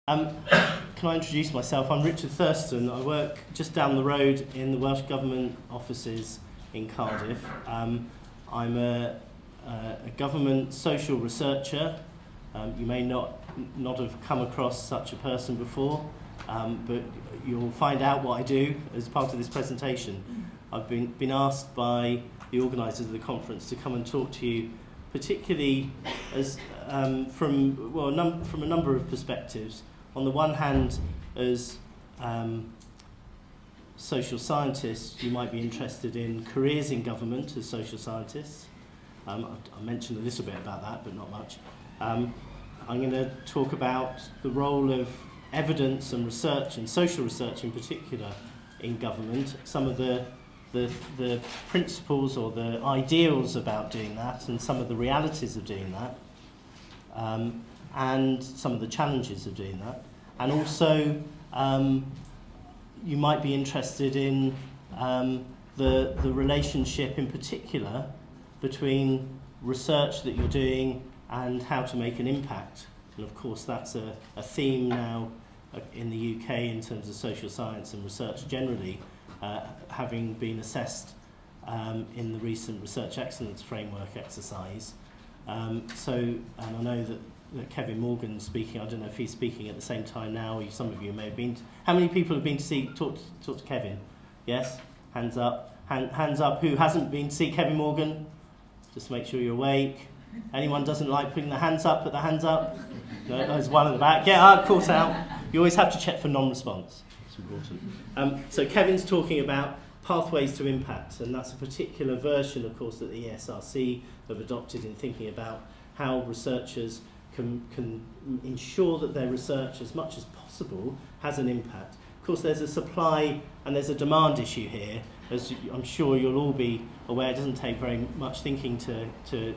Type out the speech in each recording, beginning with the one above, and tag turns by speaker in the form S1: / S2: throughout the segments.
S1: Can I introduce myself? I'm Richard Thurston. I work just down the road in the Welsh Government offices in Cardiff. I'm a government social researcher. You may not have come across such a person before, but you'll find out what I do as part of this presentation. I've been asked by the organisers of the conference to come and talk to you, particularly as from a number of perspectives. On the one hand, as social scientists, you might be interested in careers in government as social scientists. I mentioned a little bit about that, but not much. I'm going to talk about the role of evidence and research, and social research in particular, in government, some of the principles or the ideals about doing that, and some of the realities of doing that. And some of the challenges of doing that. And also, you might be interested in the relationship in particular between research that you're doing and how to make an impact. And of course, that's a theme now in the UK in terms of social science and research generally, having been assessed in the recent Research Excellence Framework exercise. And I know that Kevin Morgan's speaking. I don't know if he's speaking at the same time now, or some of you may have been. How many people have been to talk to Kevin? Yes? Hands up. Hands up who hasn't been to see Kevin Morgan? Just make sure you're awake. Anyone doesn't like putting their hands up, put their hands up. No, there's one at the back. Get out, course out. You always have to check for non-response. It's important. So Kevin's talking about pathways to impact, and that's a particular version, of course, that the ESRC have adopted in thinking about how researchers can ensure that their research, as much as possible, has an impact. Of course, there's a supply and there's a demand issue here. As I'm sure you'll all be aware, it doesn't take very much thinking to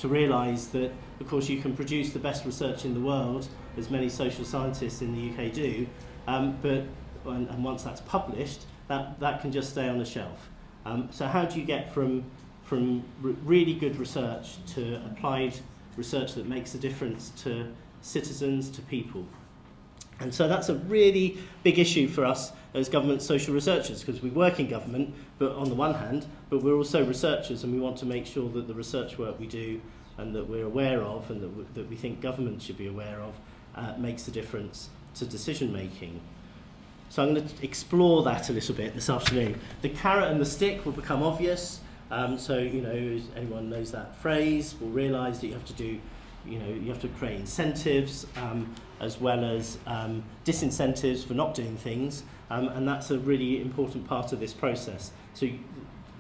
S1: realise that, of course, you can produce the best research in the world, as many social scientists in the UK do, but once that's published, that can just stay on the shelf. So how do you get from really good research to applied research that makes a difference to citizens, to people? And so that's a really big issue for us as government social researchers, because we work in government, but on the one hand, but we're also researchers, and we want to make sure that the research work we do and that we're aware of and that we think government should be aware of makes a difference to decision making. So I'm going to explore that a little bit this afternoon. The carrot and the stick will become obvious. So, anyone knows that phrase will realise that you have to do, you have to create incentives as well as disincentives for not doing things, and that's a really important part of this process. So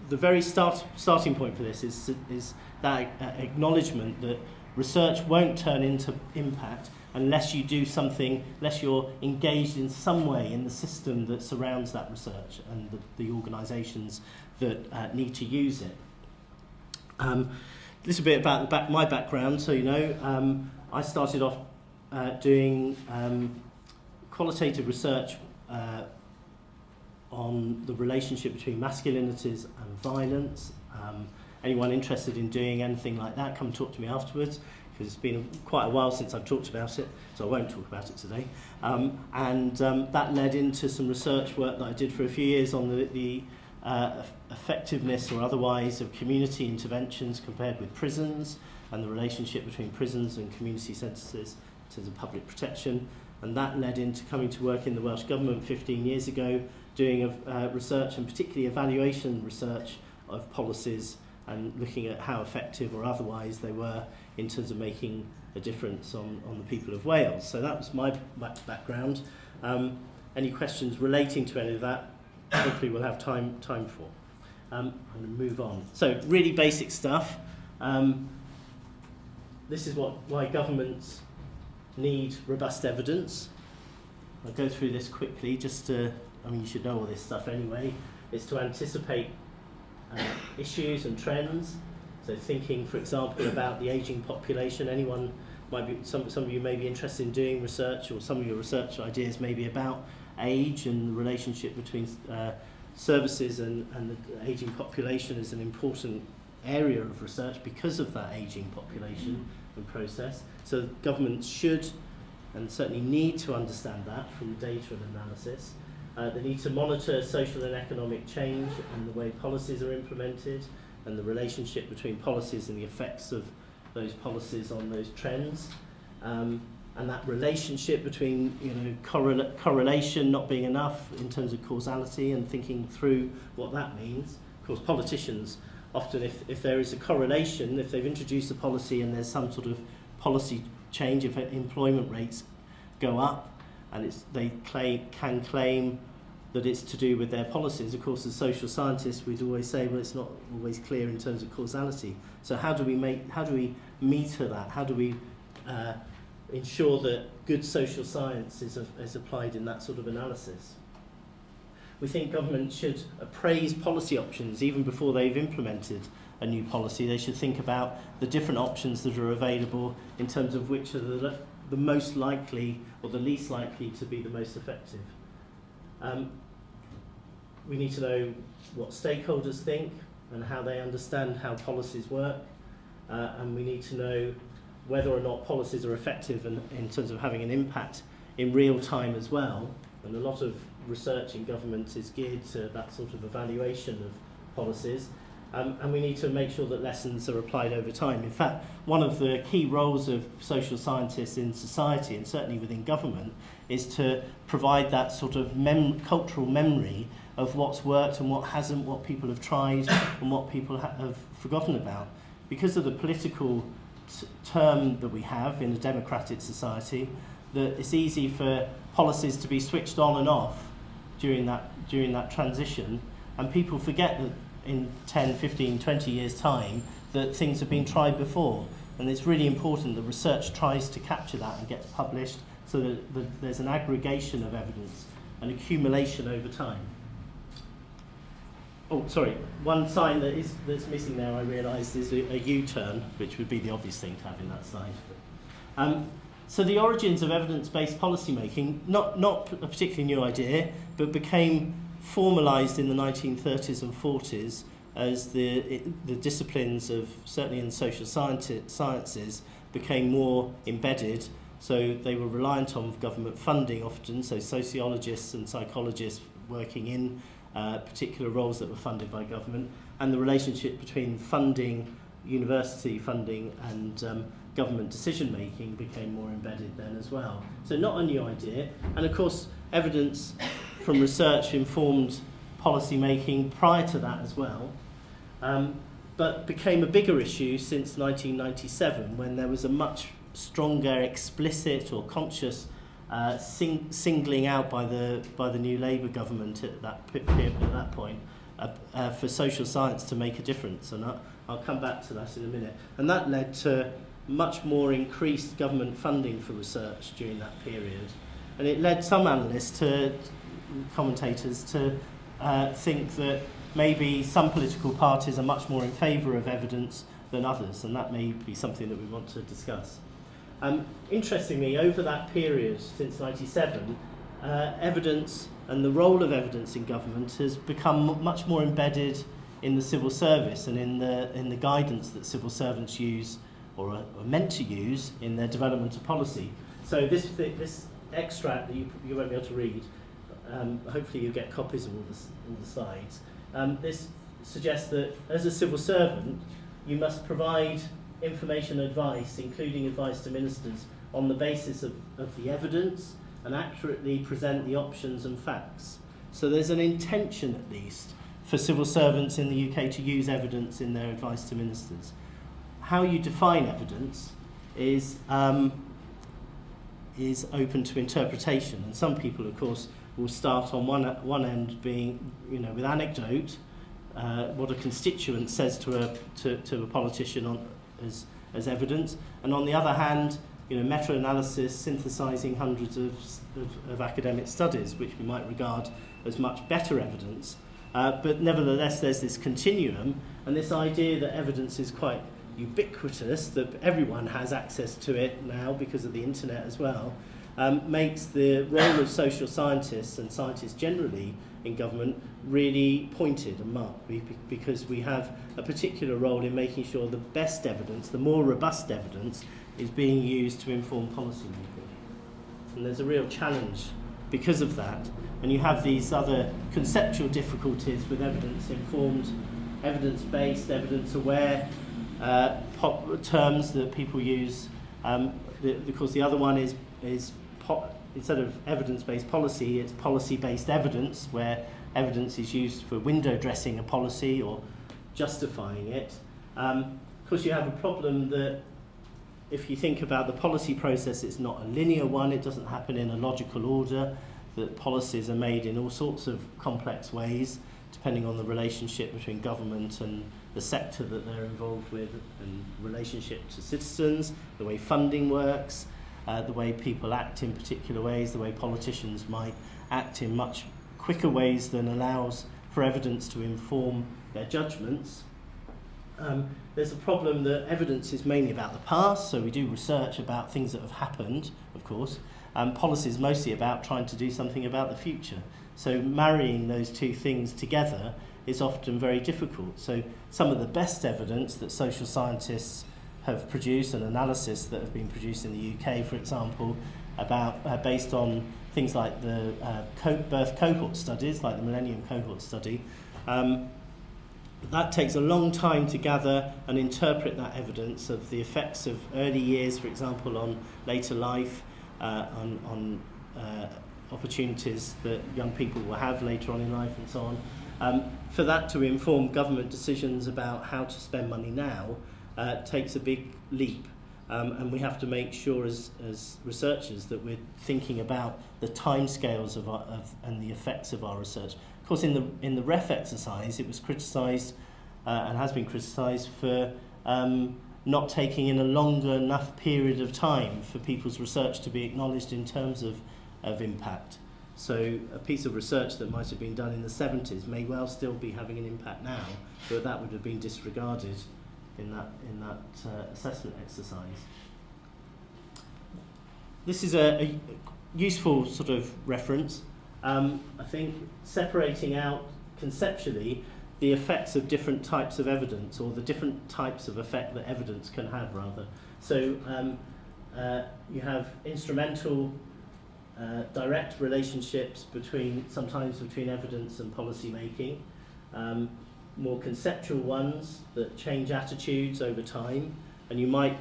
S1: the very starting point for this is that acknowledgement that research won't turn into impact unless you do something, unless you're engaged in some way in the system that surrounds that research and the organisations that need to use it. A little bit about my background. So, I started off doing qualitative research on the relationship between masculinities and violence. Anyone interested in doing anything like that, come talk to me afterwards, because it's been quite a while since I've talked about it, so I won't talk about it today. That led into some research work that I did for a few years on the effectiveness or otherwise of community interventions compared with prisons, and the relationship between prisons and community centres in terms of public protection. And that led into coming to work in the Welsh Government 15 years ago, doing research, and particularly evaluation research of policies, and looking at how effective or otherwise they were in terms of making a difference on the people of Wales. So that was my background. Any questions relating to any of that, hopefully we'll have time for. I'm going to move on. So really basic stuff. This is why governments need robust evidence. I'll go through this quickly, you should know all this stuff anyway. It's to anticipate issues and trends. So thinking, for example, about the ageing population. Anyone might be, some of you may be interested in doing research, or some of your research ideas may be about age and the relationship between services and the ageing population is an important area of research because of that ageing population and process. So governments should and certainly need to understand that from data and analysis. They need to monitor social and economic change and the way policies are implemented, and the relationship between policies and the effects of those policies on those trends. And that relationship between, you know, correlation not being enough in terms of causality, and thinking through what that means. Of course, politicians often, if there is a correlation, if they've introduced a policy and there's some sort of policy change, if employment rates go up, and they can claim that it's to do with their policies. Of course, as social scientists, we'd always say, well, it's not always clear in terms of causality. So how do we meter that? How do we ensure that good social science is applied in that sort of analysis? We think government should appraise policy options even before they've implemented a new policy. They should think about the different options that are available in terms of which are the most likely or the least likely to be the most effective. We need to know what stakeholders think and how they understand how policies work, and we need to know whether or not policies are effective in terms of having an impact in real time as well. And a lot of research in government is geared to that sort of evaluation of policies. And we need to make sure that lessons are applied over time. In fact, one of the key roles of social scientists in society, and certainly within government, is to provide that sort of cultural memory of what's worked and what hasn't, what people have tried and what people have forgotten about. Because of the political term that we have in a democratic society, that it's easy for policies to be switched on and off during that transition, and people forget that in 10, 15, 20 years' time that things have been tried before. And it's really important that research tries to capture that and gets published so that there's an aggregation of evidence, an accumulation over time. Oh, sorry, one sign that's missing there, I realised, is a U-turn, which would be the obvious thing to have in that slide. So the origins of evidence-based policymaking, not a particularly new idea, but became formalised in the 1930s and 40s as the disciplines of, certainly in social sciences, became more embedded. So they were reliant on government funding often, so sociologists and psychologists working in particular roles that were funded by government, and the relationship between funding, university funding, and government decision making became more embedded then as well. So not a new idea, and of course evidence from research informed policy making prior to that as well, but became a bigger issue since 1997, when there was a much stronger explicit or conscious singling out by the new Labour government at that point for social science to make a difference, and I'll come back to that in a minute. And that led to much more increased government funding for research during that period, and it led some analysts, commentators, to think that maybe some political parties are much more in favour of evidence than others, and that may be something that we want to discuss. Interestingly, over that period, since 1997, evidence and the role of evidence in government has become much more embedded in the civil service and in the guidance that civil servants use or are meant to use in their development of policy. So this extract that you won't be able to read, hopefully you get copies of all the slides. This suggests that as a civil servant, you must provide information and advice, including advice to ministers, on the basis of the evidence, and accurately present the options and facts. So there's an intention, at least, for civil servants in the UK to use evidence in their advice to ministers. How you define evidence is open to interpretation, and some people, of course, will start on one end being, with anecdote, what a constituent says to a politician as evidence, and on the other hand, meta-analysis synthesising hundreds of academic studies, which we might regard as much better evidence. But nevertheless, there's this continuum, and this idea that evidence is quite ubiquitous, that everyone has access to it now because of the internet as well, makes the role of social scientists and scientists generally in government really pointed and marked, because we have a particular role in making sure the best evidence, the more robust evidence, is being used to inform policy making. And there's a real challenge because of that. And you have these other conceptual difficulties with evidence-informed, evidence-based, evidence-aware terms that people use. Of course, the other one is instead of evidence-based policy, it's policy-based evidence, where evidence is used for window dressing a policy or justifying it. Of course, you have a problem that if you think about the policy process, it's not a linear one. It doesn't happen in a logical order. That policies are made in all sorts of complex ways, depending on the relationship between government and the sector that they're involved with, and relationship to citizens, the way funding works, the way people act in particular ways, the way politicians might act in much quicker ways than allows for evidence to inform their judgments. There's a problem that evidence is mainly about the past, so we do research about things that have happened, of course. Policy is mostly about trying to do something about the future. So marrying those two things together is often very difficult. So some of the best evidence that social scientists have produced, and analysis that have been produced in the UK, for example, about based on things like the birth cohort studies, like the Millennium Cohort Study, that takes a long time to gather and interpret that evidence of the effects of early years, for example, on later life, on opportunities that young people will have later on in life and so on. For that to inform government decisions about how to spend money now takes a big leap. And we have to make sure as researchers that we're thinking about the timescales and the effects of our research. Of course, in the REF exercise, it was criticised and has been criticised for not taking in a longer enough period of time for people's research to be acknowledged in terms of impact. So a piece of research that might have been done in the 70s may well still be having an impact now, but that would have been disregarded in that assessment exercise. This is a useful sort of reference. I think separating out conceptually the effects of different types of evidence, or the different types of effect that evidence can have, rather. So you have instrumental direct relationships sometimes between evidence and policy making, more conceptual ones that change attitudes over time. And you might,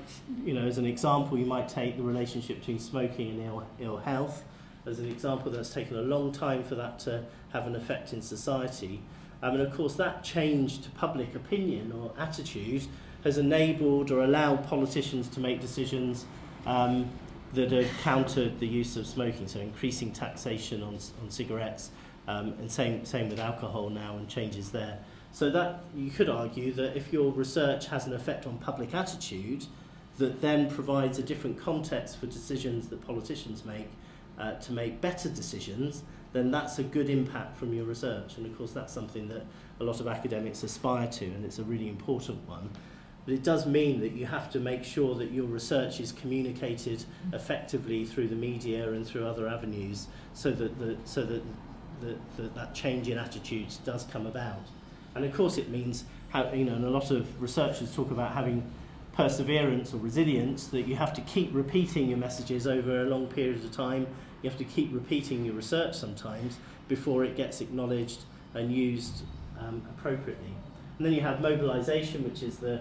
S1: as an example, you might take the relationship between smoking and ill health as an example that's taken a long time for that to have an effect in society. And of course that change to public opinion or attitude has enabled or allowed politicians to make decisions that have countered the use of smoking, so increasing taxation on cigarettes, and same with alcohol now, and changes there. So that you could argue that if your research has an effect on public attitude, that then provides a different context for decisions that politicians make to make better decisions, then that's a good impact from your research. And of course that's something that a lot of academics aspire to, and it's a really important one. But it does mean that you have to make sure that your research is communicated effectively through the media and through other avenues, so that that change in attitudes does come about. And of course it means and a lot of researchers talk about having perseverance or resilience, that you have to keep repeating your messages over a long period of time. You have to keep repeating your research sometimes before it gets acknowledged and used appropriately. And then you have mobilisation, which is the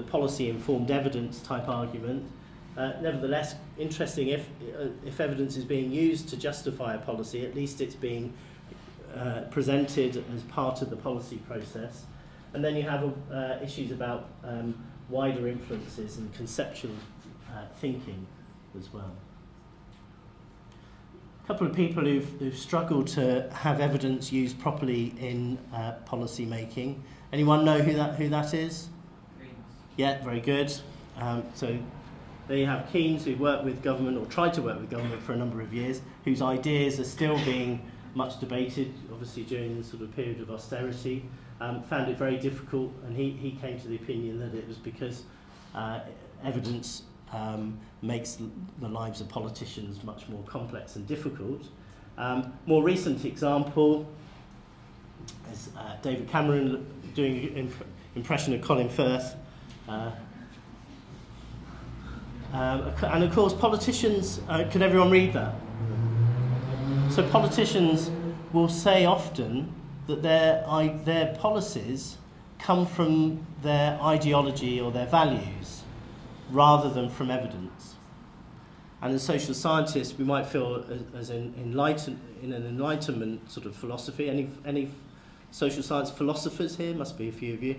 S1: policy-informed evidence type argument. Nevertheless, interesting, if evidence is being used to justify a policy, at least it's being presented as part of the policy process. And then you have issues about wider influences and conceptual thinking as well. A couple of people who've struggled to have evidence used properly in policy making. Anyone know who that is? Yeah, very good. So there you have Keynes, who worked with government, or tried to work with government for a number of years, whose ideas are still being much debated, obviously during the sort of period of austerity. Found it very difficult, and he came to the opinion that it was because evidence makes the lives of politicians much more complex and difficult. More recent example is David Cameron doing an impression of Colin Firth. And of course politicians, could everyone read that? So politicians will say often that their policies come from their ideology or their values rather than from evidence. And as social scientists, we might feel as in an enlightenment sort of philosophy. Any social science philosophers here? Must be a few of you.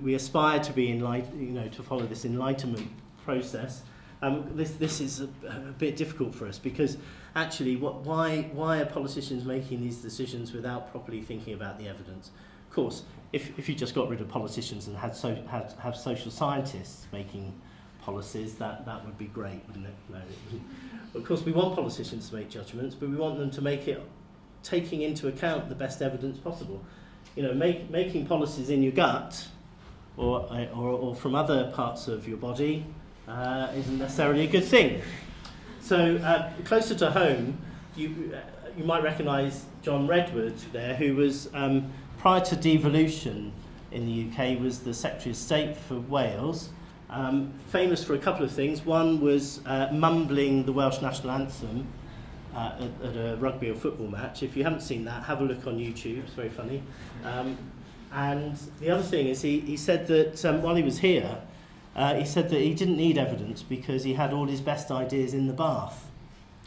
S1: We aspire to be to follow this enlightenment process. This is a bit difficult for us because actually, why are politicians making these decisions without properly thinking about the evidence? Of course, if you just got rid of politicians and have social scientists making policies, that would be great, wouldn't it? No. Of course, we want politicians to make judgments, but we want them to make it taking into account the best evidence possible. Making policies in your gut or from other parts of your body isn't necessarily a good thing. So closer to home, you might recognise John Redwood there, who was prior to devolution in the UK was the Secretary of State for Wales, famous for a couple of things. One was mumbling the Welsh national anthem at a rugby or football match. If you haven't seen that, have a look on YouTube. It's very funny. And the other thing is he said that while he was here, he said that he didn't need evidence because he had all his best ideas in the bath,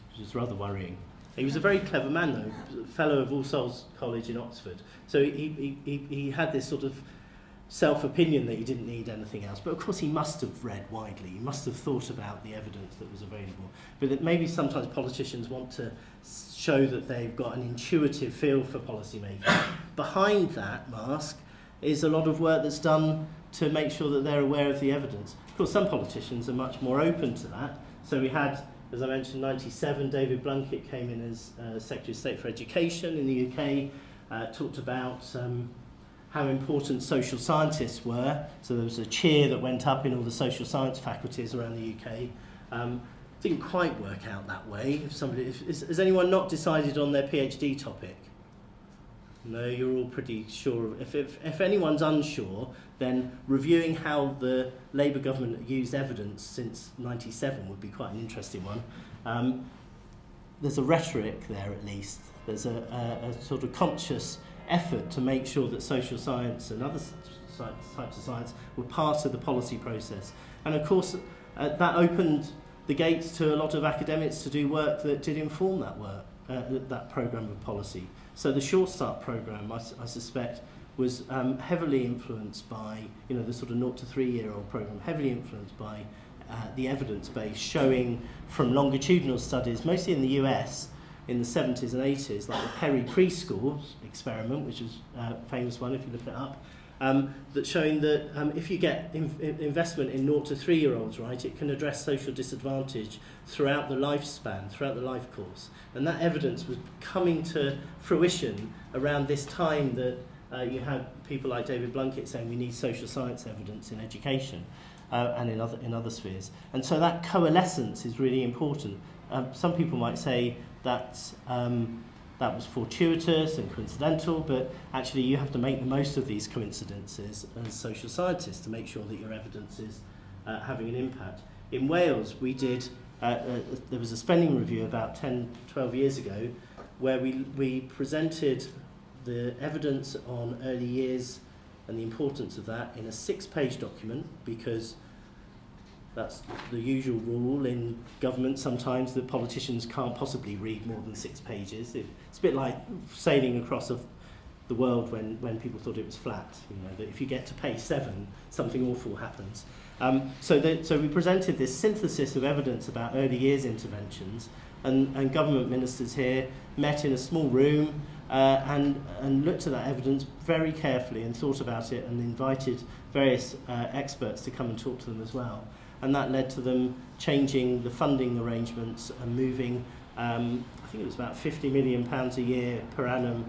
S1: which is rather worrying. He was a very clever man, though, fellow of All Souls College in Oxford. So he had this sort of self-opinion that he didn't need anything else. But of course he must have read widely. He must have thought about the evidence that was available. But that maybe sometimes politicians want to show that they've got an intuitive feel for policymaking. Behind that mask is a lot of work that's done to make sure that they're aware of the evidence. Of course, some politicians are much more open to that. So we had, as I mentioned, 97, David Blunkett came in as Secretary of State for Education in the UK, talked about how important social scientists were. So there was a cheer that went up in all the social science faculties around the UK. Didn't quite work out that way. Has anyone not decided on their PhD topic? No, you're all pretty sure. If anyone's unsure, then reviewing how the Labour government used evidence since '97 would be quite an interesting one. There's a rhetoric there, at least. There's a sort of conscious effort to make sure that social science and other types of science were part of the policy process. And of course, that opened the gates to a lot of academics to do work that did inform that work, that programme of policy. So the Short Start programme, I suspect, was heavily influenced by, the sort of 0 to 3 year old programme, heavily influenced by the evidence base, showing from longitudinal studies, mostly in the US, in the 70s and 80s, like the Perry Preschool experiment, which is a famous one if you look it up, that's showing that if you get investment in 0 to 3 year olds, right, it can address social disadvantage throughout the lifespan, throughout the life course. And that evidence was coming to fruition around this time that you had people like David Blunkett saying we need social science evidence in education and in other spheres. And so that coalescence is really important. Some people might say that that was fortuitous and coincidental, but actually you have to make the most of these coincidences as social scientists to make sure that your evidence is having an impact. In Wales, we did, there was a spending review about 10, 12 years ago where we presented the evidence on early years and the importance of that in a 6-page document, because that's the usual rule in government sometimes, that politicians can't possibly read more than 6 pages. It's a bit like sailing across the world when people thought it was flat. That if you get to page 7, something awful happens. So we presented this synthesis of evidence about early years interventions, and government ministers here met in a small room and looked at that evidence very carefully and thought about it and invited various experts to come and talk to them as well. And that led to them changing the funding arrangements and moving, I think it was about £50 million a year per annum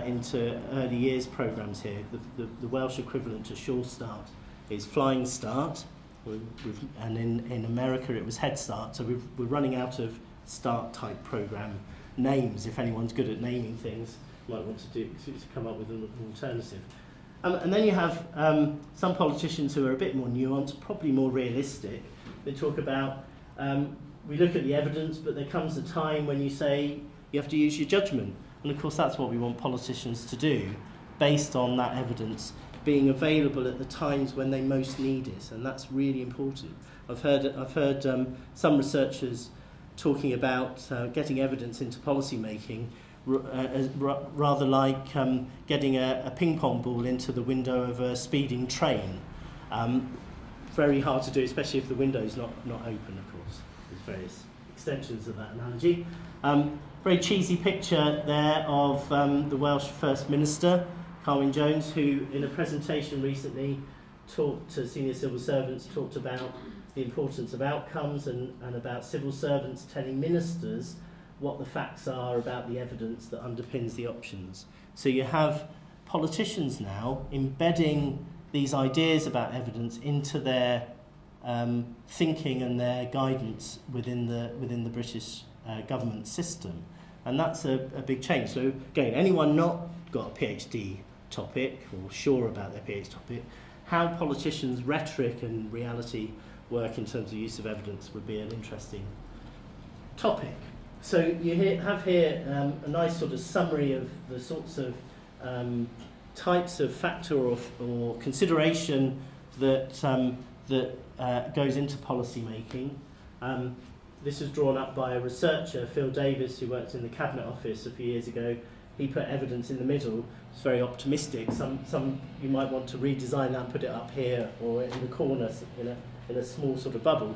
S1: into early years programmes here. The Welsh equivalent to Sure Start is Flying Start, and in America it was Head Start. So we're running out of Start-type programme names. If anyone's good at naming things, you might want to come up with an alternative. And then you have some politicians who are a bit more nuanced, probably more realistic. They talk about, we look at the evidence, but there comes a time when you say, You have to use your judgment. And of course that's what we want politicians to do, based on that evidence being available at the times when they most need it, and that's really important. I've heard some researchers talking about getting evidence into policy making rather like getting a ping pong ball into the window of a speeding train. Very hard to do, especially if the window's not open, of course. There's various extensions of that analogy. Very cheesy picture there of the Welsh First Minister, Carwyn Jones, who in a presentation recently talked to senior civil servants, talked about the importance of outcomes and about civil servants telling ministers what the facts are about the evidence that underpins the options. So you have politicians now embedding these ideas about evidence into their thinking and their guidance within the British government system. And that's a big change. So again, anyone not got a PhD topic or sure about their PhD topic, how politicians' rhetoric and reality work in terms of use of evidence would be an interesting topic. So you have here a nice sort of summary of the sorts of types of factor or consideration that goes into policy making. This was drawn up by a researcher, Phil Davis, who worked in the Cabinet Office a few years ago. He put evidence in the middle. It's very optimistic. Some you might want to redesign that and put it up here or in the corner in a small sort of bubble,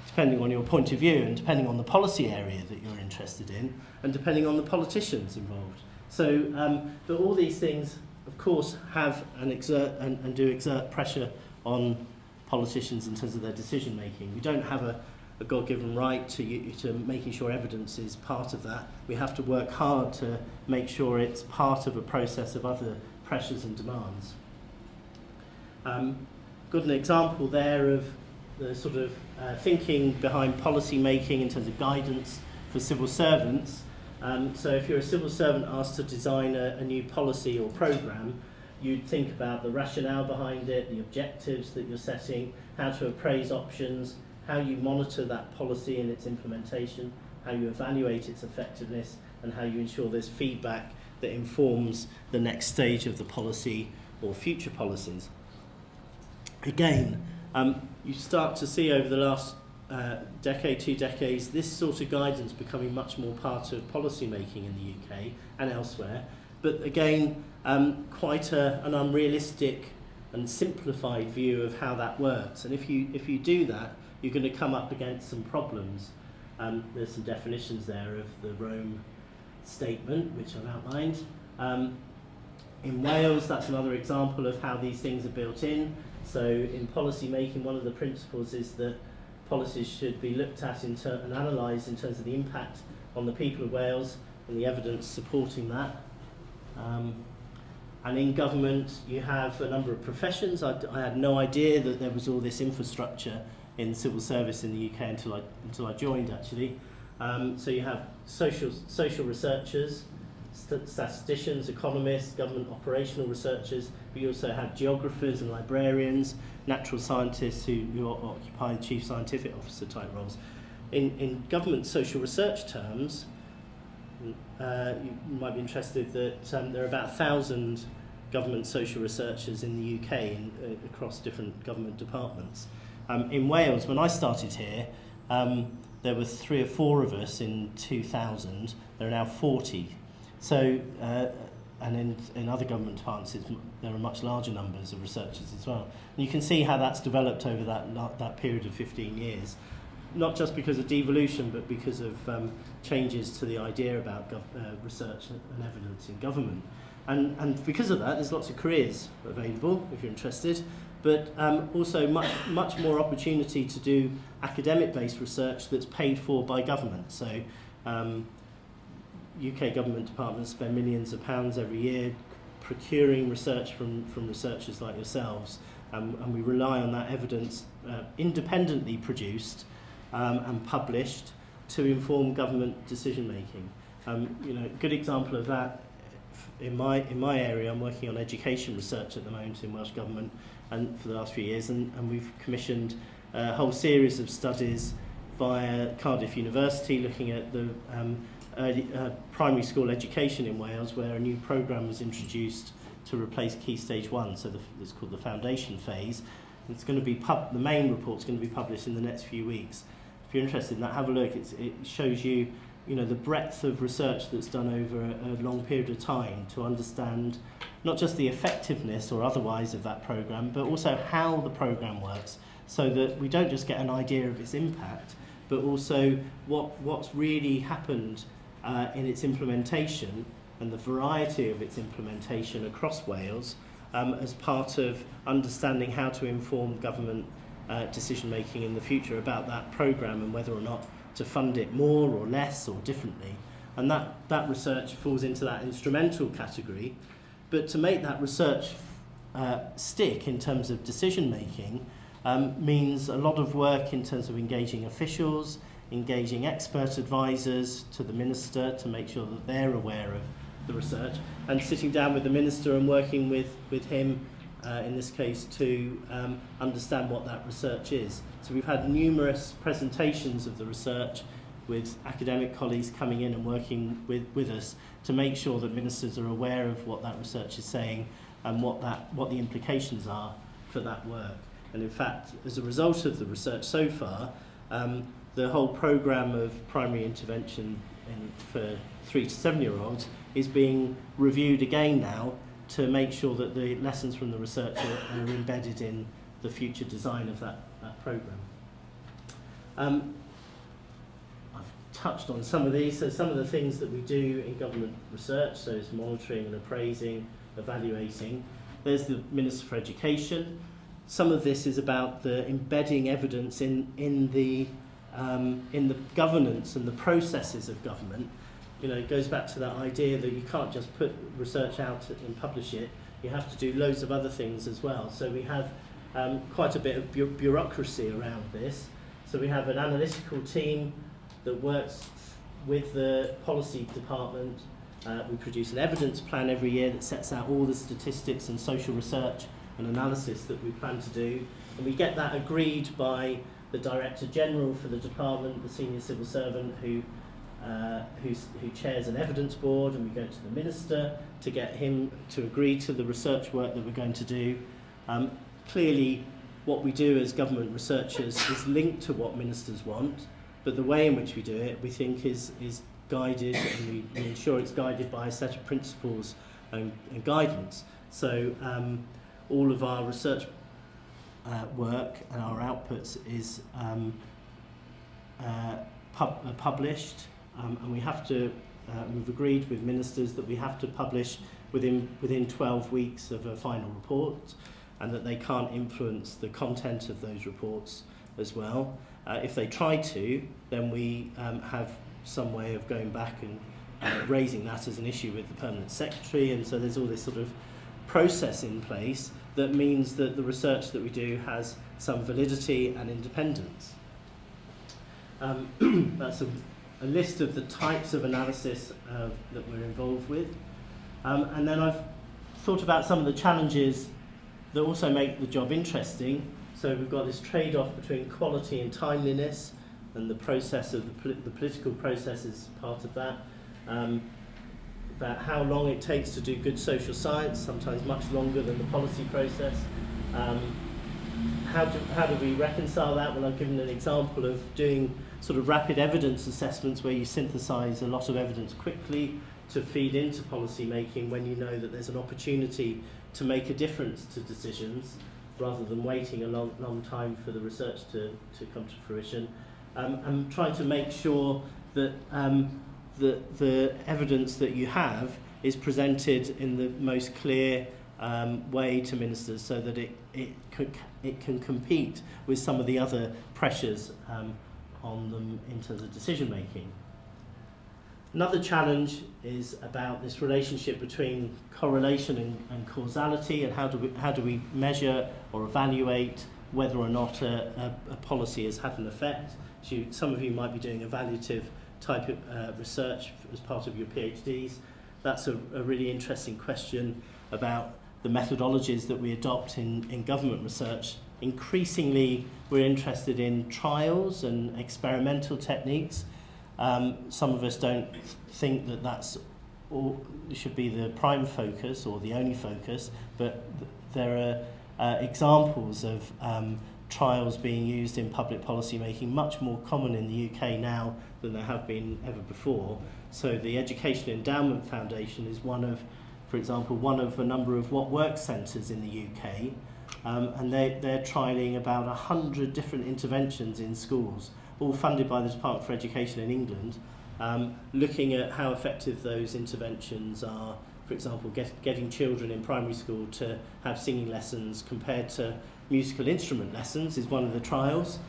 S1: depending on your point of view and depending on the policy area that you're interested in and depending on the politicians involved. So but all these things, of course, have and do exert pressure on politicians in terms of their decision making. We don't have a God-given right to making sure evidence is part of that. We have to work hard to make sure it's part of a process of other pressures and demands. Got an example there of the sort of thinking behind policy making in terms of guidance for civil servants. So if you're a civil servant asked to design a new policy or programme, you'd think about the rationale behind it, the objectives that you're setting, how to appraise options, how you monitor that policy and its implementation, how you evaluate its effectiveness, and how you ensure there's feedback that informs the next stage of the policy or future policies. Again, you start to see over the last decade, 2 decades, this sort of guidance becoming much more part of policy making in the UK and elsewhere. But again, quite an unrealistic and simplified view of how that works. And if you do that, you're going to come up against some problems. There's some definitions there of the Rome Statement, which I've outlined. In Wales, that's another example of how these things are built in. So in policy making, one of the principles is that policies should be looked at and analysed in terms of the impact on the people of Wales and the evidence supporting that. And in government, you have a number of professions. I had no idea that there was all this infrastructure in civil service in the UK until I joined, actually. So you have social researchers, statisticians, economists, government operational researchers, but you also have geographers and librarians, natural scientists who occupy chief scientific officer type roles. In government social research terms, you might be interested that there are about 1,000 government social researchers in the UK across different government departments. In Wales, when I started here, there were 3 or 4 of us in 2000. There are now 40. So, and in other government departments, there are much larger numbers of researchers as well. And you can see how that's developed over that period of 15 years, not just because of devolution, but because of changes to the idea about research and evidence in government. And because of that, there's lots of careers available, if you're interested, but also much more opportunity to do academic-based research that's paid for by government. So UK government departments spend millions of pounds every year procuring research from researchers like yourselves, and we rely on that evidence independently produced and published to inform government decision making. A good example of that in my area, I'm working on education research at the moment in Welsh Government and for the last few years, and we've commissioned a whole series of studies via Cardiff University looking at the primary school education in Wales, where a new programme was introduced to replace Key Stage 1, so it's called the foundation phase. It's going to be the main report's going to be published in the next few weeks. If you're interested in that, have a look. It shows you, the breadth of research that's done over a long period of time to understand not just the effectiveness or otherwise of that programme, but also how the programme works, so that we don't just get an idea of its impact, but also what's really happened in its implementation and the variety of its implementation across Wales as part of understanding how to inform government decision making in the future about that programme and whether or not to fund it more or less or differently. And that research falls into that instrumental category. But to make that research stick in terms of decision making means a lot of work in terms of engaging officials, engaging expert advisors to the minister to make sure that they're aware of the research, and sitting down with the minister and working with him in this case to understand what that research is. So we've had numerous presentations of the research with academic colleagues coming in and working with us to make sure that ministers are aware of what that research is saying and what the implications are for that work. And in fact, as a result of the research so far, the whole programme of primary intervention for 3 to 7 year olds is being reviewed again now to make sure that the lessons from the research are embedded in the future design of that programme. I've touched on some of these. So some of the things that we do in government research, so it's monitoring and appraising, evaluating. There's the Minister for Education. Some of this is about the embedding evidence in the governance and the processes of government. It goes back to that idea that you can't just put research out and publish it. You have to do loads of other things as well. So we have quite a bit of bureaucracy around this. So we have an analytical team that works with the policy department. We produce an evidence plan every year that sets out all the statistics and social research and analysis that we plan to do. And we get that agreed by the Director General for the department, the senior civil servant who chairs an evidence board, and we go to the Minister to get him to agree to the research work that we're going to do. Clearly, what we do as government researchers is linked to what ministers want, but the way in which we do it, we think, is guided, and we ensure it's guided by a set of principles and guidance. So all of our research work and our outputs is published, and we have to, we've agreed with ministers that we have to publish within 12 weeks of a final report, and that they can't influence the content of those reports as well. If they try to, then we have some way of going back and raising that as an issue with the Permanent Secretary, and so there's all this sort of process in place that means that the research that we do has some validity and independence. That's a list of the types of analysis that we're involved with. And then I've thought about some of the challenges that also make the job interesting. So we've got this trade-off between quality and timeliness, and the process of the political process is part of that. About how long it takes to do good social science, sometimes much longer than the policy process. How do we reconcile that? Well, I've given an example of doing sort of rapid evidence assessments where you synthesise a lot of evidence quickly to feed into policy making when you know that there's an opportunity to make a difference to decisions, rather than waiting a long time for the research to come to fruition. And trying to make sure that the evidence that you have is presented in the most clear way to ministers, so that it can compete with some of the other pressures on them in terms of decision making. Another challenge is about this relationship between correlation and causality, and how do we measure or evaluate whether or not a policy has had an effect. So some of you might be doing evaluative type of research as part of your PhDs. That's a really interesting question about the methodologies that we adopt in government research. Increasingly, we're interested in trials and experimental techniques, Some of us don't think that that's all, should be the prime focus or the only focus, but there are examples of trials being used in public policy making, much more common in the UK now than there have been ever before. So the Education Endowment Foundation is one of, for example, one of a number of what works centres in the UK, and they're trialling about 100 different interventions in schools, all funded by the Department for Education in England, looking at how effective those interventions are. For example, getting children in primary school to have singing lessons compared to musical instrument lessons is one of the trials.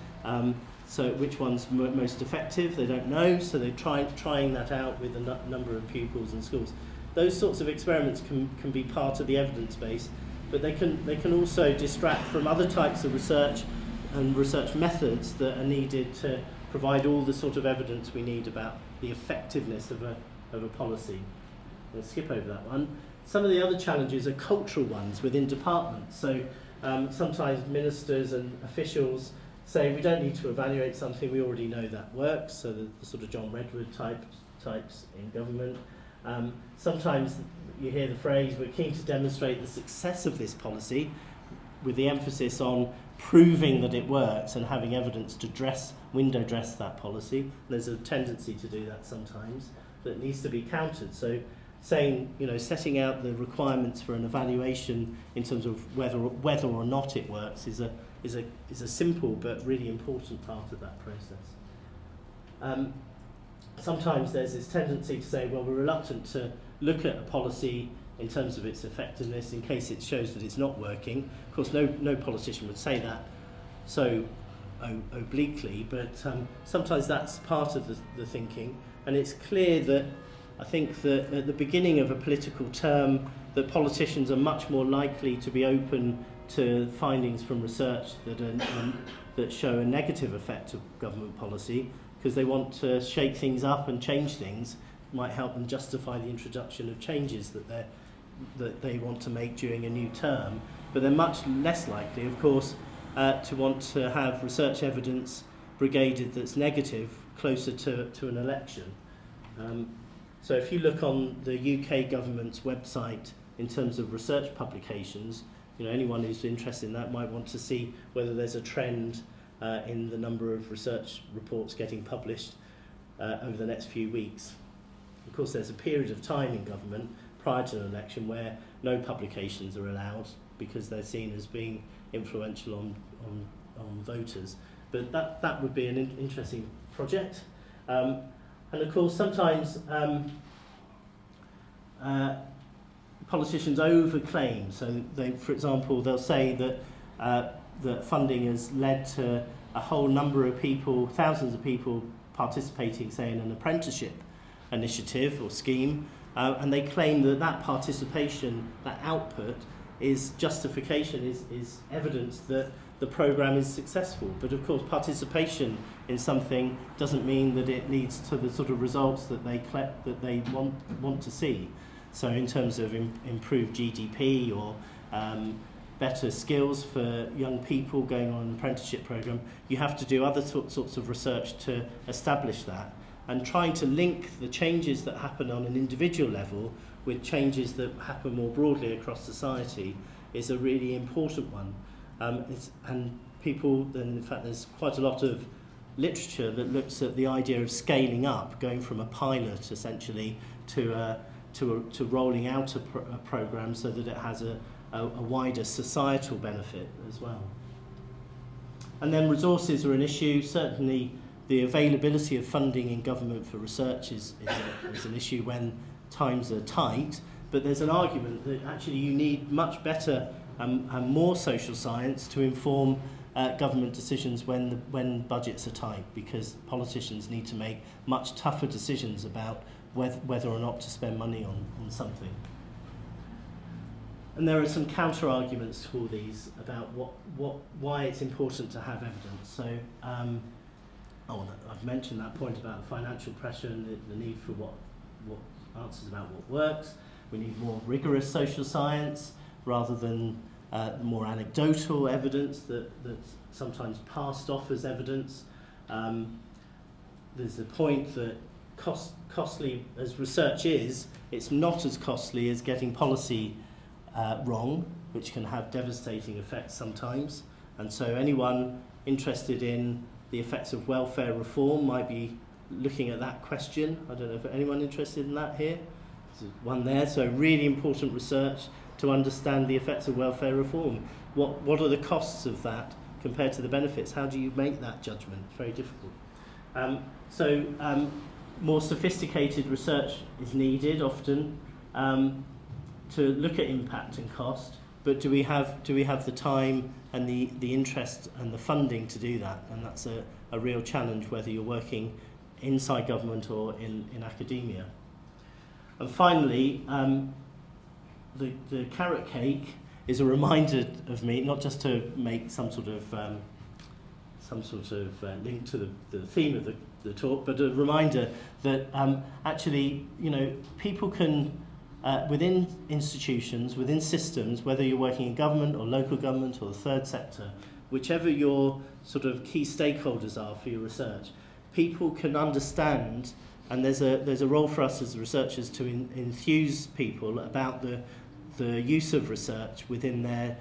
S1: So which one's most effective, they don't know, so they're trying that out with a number of pupils and schools. Those sorts of experiments can be part of the evidence base, but they can also distract from other types of research and research methods that are needed to provide all the sort of evidence we need about the effectiveness of a policy. Let's skip over that one. Some of the other challenges are cultural ones within departments. So sometimes ministers and officials say we don't need to evaluate something, we already know that works. So the sort of John Redwood types in government. Sometimes you hear the phrase, we're keen to demonstrate the success of this policy, with the emphasis on proving that it works and having evidence to window dress that policy. There's a tendency to do that sometimes that needs to be countered. So saying, setting out the requirements for an evaluation in terms of whether or not it works is a simple but really important part of that process. Sometimes there's this tendency to say, well, we're reluctant to look at a policy in terms of its effectiveness in case it shows that it's not working. Of course, no politician would say that so obliquely, but sometimes that's part of the thinking. And it's clear that I think that at the beginning of a political term, that politicians are much more likely to be open to findings from research that show a negative effect of government policy, because they want to shake things up and change things. It might help them justify the introduction of changes that they want to make during a new term. But they're much less likely, of course, to want to have research evidence brigaded that's negative closer to an election. So if you look on the UK government's website in terms of research publications, anyone who's interested in that might want to see whether there's a trend in the number of research reports getting published over the next few weeks. Of course, there's a period of time in government prior to an election where no publications are allowed because they're seen as being influential on voters. But that would be an interesting project. And of course, sometimes politicians overclaim. So, for example, they'll say that funding has led to a whole number of people, thousands of people participating, say, in an apprenticeship initiative or scheme, and they claim that participation, that output, is justification, is evidence that the programme is successful. But of course, participation in something doesn't mean that it leads to the sort of results that they want to see. So in terms of improved GDP or better skills for young people going on an apprenticeship programme, you have to do other sorts of research to establish that. And trying to link the changes that happen on an individual level with changes that happen more broadly across society is a really important one. And in fact, there's quite a lot of literature that looks at the idea of scaling up, going from a pilot essentially to rolling out a programme so that it has a wider societal benefit as well. And then resources are an issue. Certainly the availability of funding in government for research is an issue when times are tight, but there's an argument that actually you need much better and more social science to inform government decisions when budgets are tight, because politicians need to make much tougher decisions about whether or not to spend money on something. And there are some counter arguments to all these about why it's important to have evidence. So I've mentioned that point about financial pressure and the need for what answers about what works. We need more rigorous social science rather than more anecdotal evidence that's sometimes passed off as evidence. there's a point that costly as research is, it's not as costly as getting policy wrong, which can have devastating effects sometimes. And so anyone interested in the effects of welfare reform might be looking at that question. I don't know if anyone interested in that here. There's one there. So really important research to understand the effects of welfare reform. What are the costs of that compared to the benefits? How do you make that judgment? It's very difficult. More sophisticated research is needed often to look at impact and cost. But do we have the time and the interest and the funding to do that? And that's a real challenge, whether you're working inside government or in academia. And finally, the carrot cake is a reminder of me, not just to make some sort of link to the theme of the talk, but a reminder that actually, people can, within institutions, within systems, whether you're working in government or local government or the third sector, whichever your sort of key stakeholders are for your research, people can understand, and there's a role for us as researchers to enthuse people about the use of research within their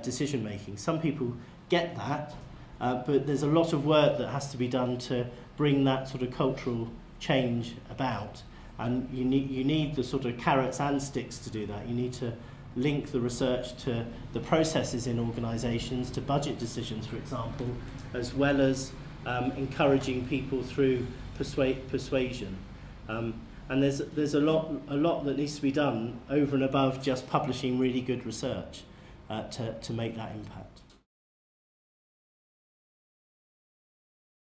S1: decision making. Some people get that, but there's a lot of work that has to be done to bring that sort of cultural change about. And you need the sort of carrots and sticks to do that. You need to link the research to the processes in organisations, to budget decisions, for example, as well as encouraging people through persuasion. And there's a lot that needs to be done over and above just publishing really good research to make that impact.